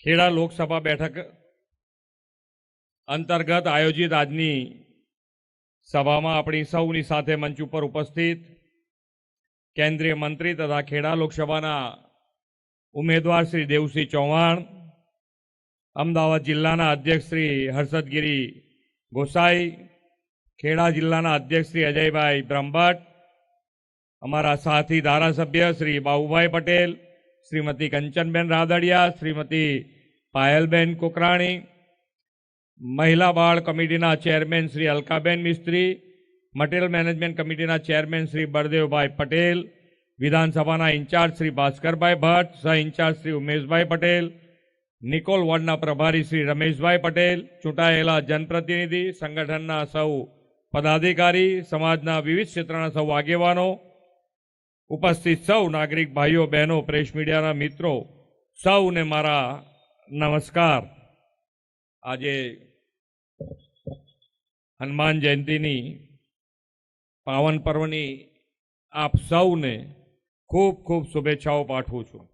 ખેડા લોકસભા બેઠક અંતર્ગત આયોજિત આજની સભામાં આપણી સૌની સાથે મંચ ઉપર ઉપસ્થિત કેન્દ્રીય મંત્રી તથા ખેડા લોકસભાના ઉમેદવાર શ્રી દેવસિંહ ચૌહાણ, અમદાવાદ જિલ્લાના અધ્યક્ષ શ્રી હર્ષદગીરી ગોસાઈ, ખેડા જિલ્લાના અધ્યક્ષ શ્રી અજયભાઈ બ્રહ્મભટ્ટ, અમારા સાથી ધારાસભ્ય શ્રી બાબુભાઈ પટેલ, શ્રીમતી કંચનબેન રાદડિયા, શ્રીમતી પાયલબેન કોકરાણી, મહિલા બાળ કમિટીના ચેરમેન શ્રી અલકાબેન મિસ્ત્રી, મટીરિયલ મેનેજમેન્ટ કમિટીના ચેરમેન શ્રી બળદેવભાઈ પટેલ, વિધાનસભાના ઇન્ચાર્જ શ્રી ભાસ્કરભાઈ ભટ્ટ, સહ ઇન્ચાર્જ શ્રી ઉમેશભાઈ પટેલ, નિકોલ વોર્ડના પ્રભારી શ્રી રમેશભાઈ પટેલ, ચૂંટાયેલા જનપ્રતિનિધિ, સંગઠનના સૌ પદાધિકારી, સમાજના વિવિધ ક્ષેત્રના સૌ આગેવાનો, ઉપસ્થિત સૌ નાગરિક ભાઈઓ બહેનો, પ્રેસ મીડિયાના મિત્રો, સૌને મારા નમસ્કાર। આજે હનુમાન જયંતીની પાવન પર્વની આપ સૌને ખૂબ ખૂબ શુભેચ્છાઓ પાઠવું છું।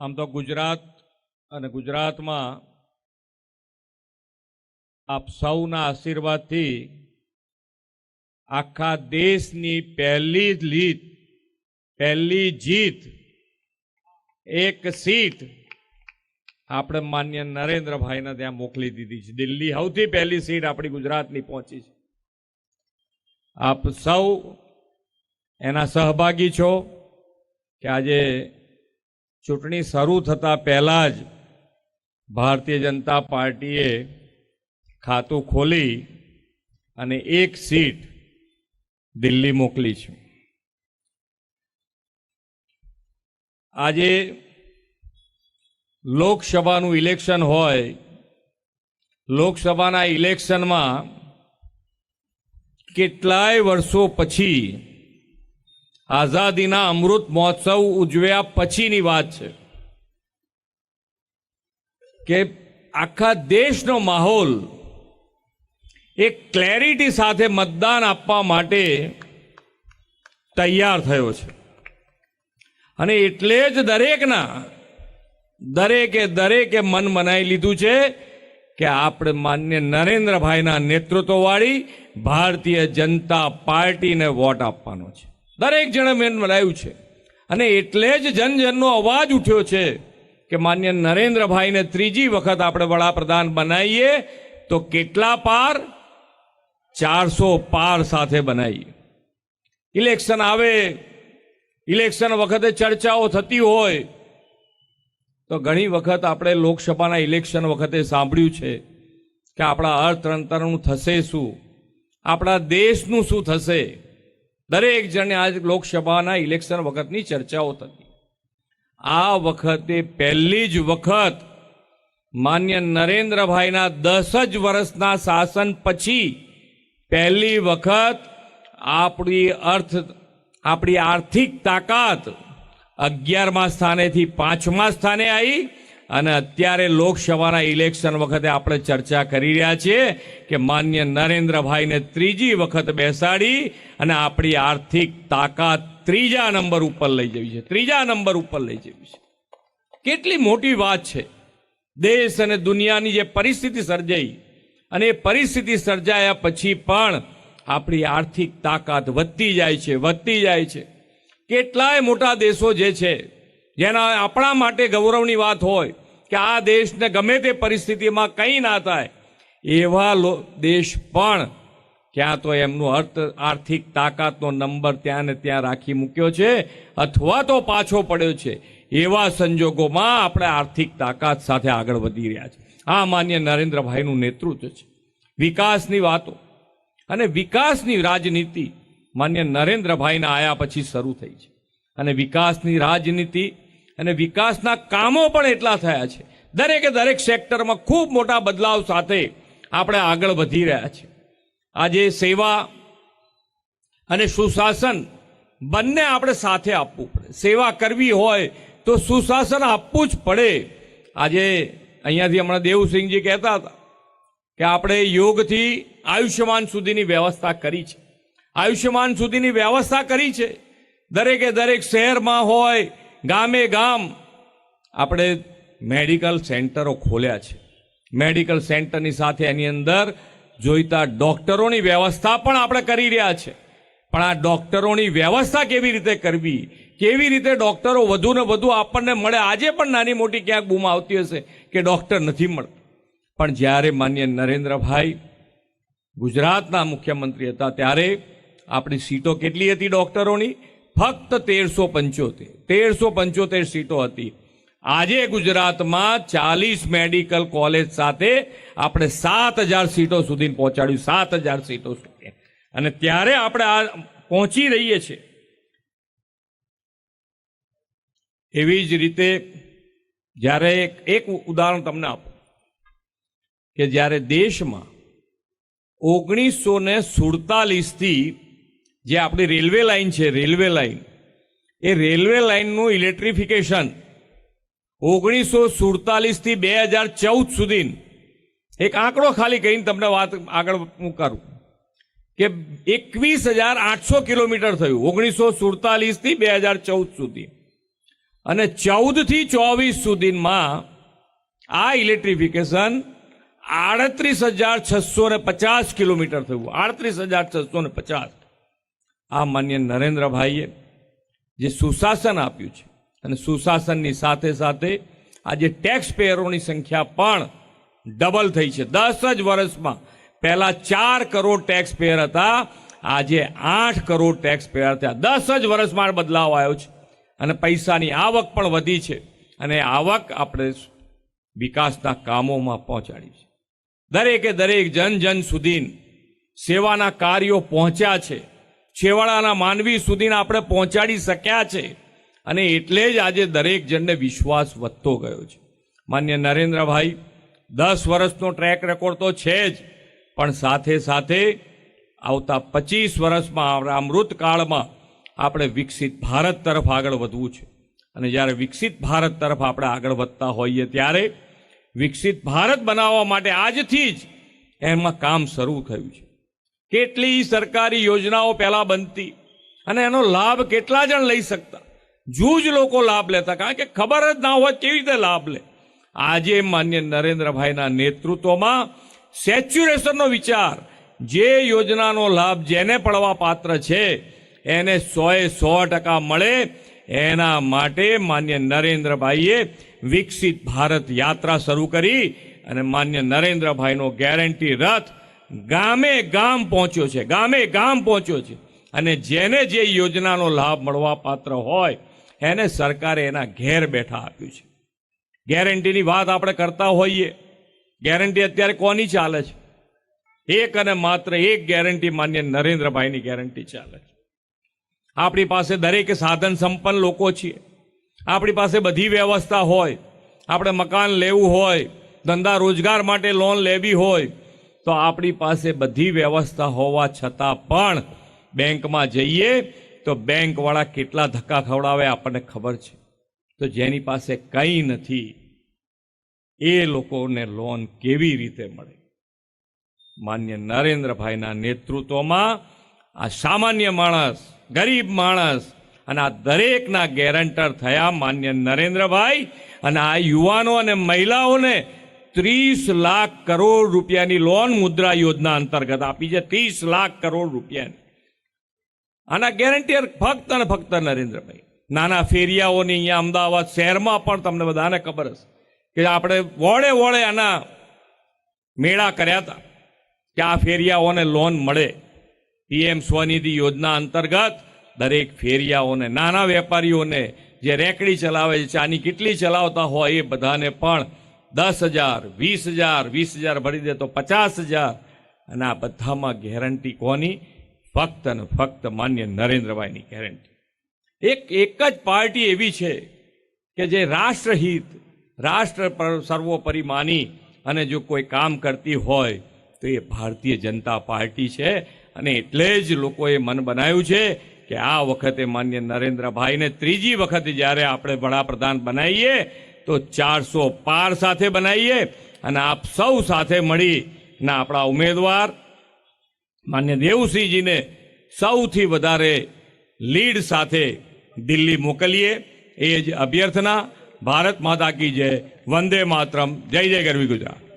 આમ તો ગુજરાત અને ગુજરાતમાં આપ સૌના આશીર્વાદથી આખા દેશની પહેલી જીત, એક સીટ આપણે માન્ય નરેન્દ્રભાઈને ત્યાં મોકલી દીધી છે। દિલ્હી સૌથી પહેલી સીટ આપણી ગુજરાતની પહોંચી છે। આપ સૌ એના સહભાગી છો કે આજે ચૂંટણી શરૂ થતા પહેલા જ ભારતીય જનતા પાર્ટીએ ખાતું ખોલી અને એક સીટ દિલ્હી મોકલી છે। આજે લોકસભાનું ઇલેક્શન હોય, લોકસભાના ઇલેક્શનમાં કેટલાય વર્ષો પછી આઝાદીના અમૃત મહોત્સવ ઉજવ્યા પછીની વાત છે કે આખા દેશનો માહોલ એક ક્લેરિટી સાથે મતદાન આપવા માટે તૈયાર થયો છે અને એટલે જ દરેકે મન મનાઈ લીધું છે કે આપણે માન્ય નરેન્દ્રભાઈના નેતૃત્વવાળી ભારતીય જનતા પાર્ટીને વોટ આપવાનો છે। દરેક જણે મન મનાયું છે અને એટલે જ જનજનનો અવાજ ઉઠ્યો છે કે માન્ય નરેન્દ્રભાઈને ત્રીજી વખત આપણે વડાપ્રધાન બનાવીએ તો કેટલા પાર? 400 પાર સાથે બનાવીએ। ઇલેક્શન આવે, ઇલેક્શન વખતે ચર્ચાઓ થતી હોય તો ઘણી વખત આપણે લોકસભાના ઇલેક્શન વખતે સાંભળ્યું છે કે આપણા અર્થતંત્રનું થશે શું, આપણા દેશનું શું થશે। દરેક જણે આજ લોકસભાના ઇલેક્શન વખતની ચર્ચાઓ થતી। આ વખતે પહેલી જ વખત માન્ય નરેન્દ્રભાઈના 10 જ વર્ષના શાસન પછી પહેલી વખત આપણી આર્થિક તાકાત 11મા સ્થાનેથી 5મા સ્થાને આવી અને અત્યારે લોકસભાના ઇલેક્શન વખતે આપણે ચર્ચા કરી રહ્યા છીએ કે માન્ય નરેન્દ્રભાઈને ત્રીજી વખત બેસાડી અને આપણી આર્થિક તાકાત 3જા નંબર ઉપર લઈ જવી છે। 3જા નંબર ઉપર લઈ જવી છે। કેટલી મોટી વાત છે। દેશ અને દુનિયાની જે પરિસ્થિતિ સર્જાઈ અને એ પરિસ્થિતિ સર્જાયા પછી પણ આપણી આર્થિક તાકાત વધતી જાય છે। કેટલાય મોટા દેશો જે છે જેના આપણા માટે ગૌરવની વાત હોય કે આ દેશને ગમે તે પરિસ્થિતિમાં કંઈ ના થાય, એવા દેશ પણ ક્યાં તો એમનું આર્થિક તાકાતનો નંબર ત્યાં ને ત્યાં રાખી મૂક્યો છે અથવા તો પાછો પડ્યો છે। એવા સંજોગોમાં આપણે આર્થિક તાકાત સાથે આગળ વધી રહ્યા છે। આ માન્ય નરેન્દ્રભાઈનું નેતૃત્વ છે। વિકાસની વાતો અને વિકાસની રાજનીતિ માન્ય નરેન્દ્રભાઈના આયા પછી શરૂ થઈ છે અને વિકાસની રાજનીતિ અને વિકાસના કામો પણ એટલા થયા છે। દરેક સેક્ટરમાં ખૂબ મોટા બદલાવ સાથે આપણે આગળ વધી રહ્યા છીએ। આજે સેવા અને સુશાસન બંને આપણે સાથે આપવું પડે। સેવા કરવી હોય તો સુશાસન આપવું જ પડે। આજે અહીંયાથી હમણાં દેવસિંહજી કહેતા હતા કે આપણે યોગથી આયુષ્યમાન સુધીની વ્યવસ્થા કરી છે। આયુષ્યમાન સુધીની વ્યવસ્થા કરી છે। દરેક શહેરમાં હોય ગામે ગામ આપણે મેડિકલ સેન્ટરો ખોલ્યા છે. મેડિકલ સેન્ટરની સાથે એની અંદર જોઈતા ડોક્ટરોની વ્યવસ્થા પણ આપણે કરી રહ્યા છે. પણ આ ડોક્ટરોની વ્યવસ્થા કેવી રીતે કરવી, કેવી રીતે ડોક્ટરો વધુ ને વધુ આપણને મળે. આજે પણ નાની મોટી ક્યાંક બૂમ આવતી હશે કે ડોક્ટર નથી મળતા. પણ જ્યારે માન્ય નરેન્દ્રભાઈ ગુજરાતના મુખ્યમંત્રી હતા ત્યારે આપણી સીટો કેટલી હતી ડોક્ટરોની? ફક્ત 1375 સીટો હતી. આજે ગુજરાતમાં 40 મેડિકલ કોલેજ સાથે આપણે 7000 સીટો સુધી પહોંચાડ્યું. 7000 સીટો સુધી. અને ત્યારે આપણે આ પહોંચી રહીએ છીએ. એવી જ રીતે જ્યારે એક ઉદાહરણ તમને આપું કે જ્યારે દેશમાં 1947 થી જે આપણી રેલવે લાઇન છે, રેલવે લાઇન, એ રેલવે લાઇનનું ઇલેક્ટ્રિફિકેશન 1947 થી 2014 સુધી, એક આંકડો ખાલી કહીને તમને વાત આગળ હું કરું કે 21,800 કિલોમીટર થયું 1947 થી 2014 સુધી. અને 14 થી 24 સુધીમાં આ ઇલેક્ટ્રિફિકેશન 38,650 કિલોમીટર થયું. 38,650. આ માન્ય નરેન્દ્રભાઈએ જે સુશાસન આપ્યું છે, અને સુશાસનની સાથે સાથે આજે ટેક્સ પેયરોની સંખ્યા પણ ડબલ થઈ છે. 10 જ વર્ષમાં પહેલા 4 કરોડ ટેક્સ પેયર હતા, આજે 8 કરોડ ટેક્સ પેયર થયા. 10 જ વર્ષમાં બદલાવ આવ્યો છે. અને પૈસાની આવક પણ વધી છે. અને આવક આપણે વિકાસના કામોમાં પહોંચાડી છે. દરેકે દરેક જન સુધી સેવાના કાર્યો પહોંચ્યા છે. છેવાડાના માનવી સુધી આપણે પહોંચાડી શક્યા છે. અને એટલે જ આજે દરેક જણને વિશ્વાસ વધતો ગયો છે. માન્ય નરેન્દ્રભાઈ 10 વર્ષનો ટ્રેક રેકોર્ડ તો છે જ, પણ સાથે સાથે આવતા 25 વર્ષમાં અમૃતકાળમાં આપણે વિકસિત ભારત તરફ આગળ વધવું છે. અને જ્યારે વિકસિત ભારત તરફ આપણે આગળ વધતા હોઈએ ત્યારે વિકસિત ભારત બનાવવા માટે આજથી જ એમાં કામ શરૂ થયું છે. કેટલી સરકારી યોજનાઓ પહેલા બનતી અને એનો લાભ કેટલા જણ લઈ શકતા? જૂજ લોકો લાભ લેતા, કારણ કે ખબર જ ના હોય કેવી રીતે લાભ લે. આજે માન્ય નરેન્દ્રભાઈના નેતૃત્વમાં સેચ્યુરેશનનો વિચાર, જે યોજનાનો લાભ જેને પડવા પાત્ર છે એને 100% મળે, એના માટે માન્ય નરેન્દ્રભાઈએ વિકસિત ભારત યાત્રા શરૂ કરી. અને માન્ય નરેન્દ્રભાઈનો ગેરંટી રથ ગામે ગામ પહોંચ્યો છે, ગામે ગામ પહોંચ્યો છે. અને જેને જે યોજનાનો લાભ મળવા પાત્ર હોય એને સરકારે એના ઘેર બેઠા આપ્યું છે. ગેરંટીની વાત આપણે કરતા હોઈએ, ગેરંટી અત્યારે કોની ચાલે છે? એક અને માત્ર એક ગેરંટી માન્ય નરેન્દ્રભાઈની ગેરંટી ચાલે છે. આપણી પાસે દરેક સાધન સંપન્ન લોકો છીએ. આપણી પાસે બધી વ્યવસ્થા હોય. આપણે મકાન લેવું હોય, ધંધા રોજગાર માટે લોન લેવી હોય, તો આપણી પાસે બધી વ્યવસ્થા હોવા છતાં પણ બેંકમાં જઈએ તો બેંકવાળા કેટલા ધક્કા ખવડાવે આપણને ખબર છે. તો જેની પાસે કંઈ નથી એ લોકોને લોન કેવી રીતે મળે? માન્ય નરેન્દ્રભાઈના નેતૃત્વમાં આ સામાન્ય માણસ, ગરીબ માણસ અને આ દરેકના ગેરંટર થયા માન્ય નરેન્દ્રભાઈ. અને આ યુવાનો અને મહિલાઓને 30 લાખ કરોડ રૂપિયાની લોન મુદ્રા યોજના અંતર્ગત આપી છે. 30 લાખ કરોડ રૂપિયાની. આના ગેરંટીયર ફક્ત અને ફક્ત નરેન્દ્રભાઈ. નાના ફેરિયાઓની અહીંયા અમદાવાદ શહેરમાં પણ તમને બધાને ખબર હશે કે આપણે વોળે વોળે આના મેળા કર્યા હતા કે આ ફેરિયાઓને લોન મળે. પીએમ સ્વનિધિ યોજના અંતર્ગત દરેક ફેરિયાઓને, નાના વેપારીઓને જે રેકડી ચલાવે છે, ચાની કેટલી ચલાવતા હોય એ બધાને પણ 10,000, 20,000, 20,000 ભરી દે તો 50,000. અને આ બધામાં ગેરંટી કોની? ફક્ત અને ફક્ત માન્ય નરેન્દ્રભાઈની ગેરંટી. એક જ પાર્ટી એવી છે કે જે રાષ્ટ્રહિત, રાષ્ટ્ર પર સર્વોપરી માની અને જો કોઈ કામ કરતી હોય તો એ ભારતીય જનતા પાર્ટી છે. અને એટલે જ લોકોએ મન બનાવ્યું છે કે આ વખતે માન્ય નરેન્દ્રભાઈને ત્રીજી વખતે જ્યારે આપણે વડાપ્રધાન બનાવીએ તો 400 પાર સાથે બનાવીએ. અને આપ સૌ સાથે મળીને આપણા ઉમેદવાર માન્ય દેવસિંહજીને સૌથી વધારે લીડ સાથે દિલ્હી મોકલીએ. એ જ અભ્યર્થના. ભારત માતા કી જય. વંદે માતરમ. જય જય ગરવી ગુજરાત.